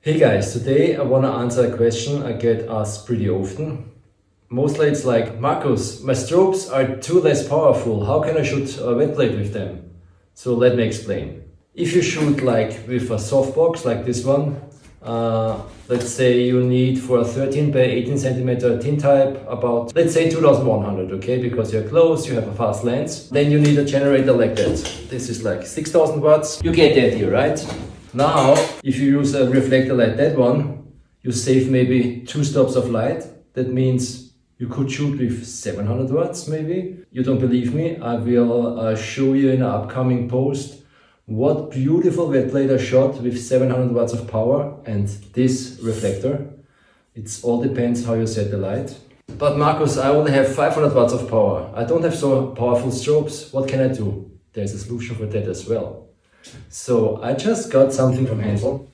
Hey guys, today I want to answer a question I get asked pretty often. Mostly it's like, Markus, my strobes are too less powerful. How can I shoot a wet blade with them? So let me explain. If you shoot like with a softbox like this one, let's say you need for a 13 by 18 centimeter tin type about, let's say 2100, okay? Because you're close, you have a fast lens. Then you need a generator like that. This is like 6000 watts. You get the idea, right? Now, if you use a reflector like that one, you save maybe 2 stops of light. That means you could shoot with 700 watts maybe. You don't believe me? I will show you in an upcoming post what beautiful wet blade I shot with 700 watts of power and this reflector. It all depends how you set the light. But Markus, I only have 500 watts of power. I don't have so powerful strobes. What can I do? There's a solution for that as well. So I just got something from Hansel.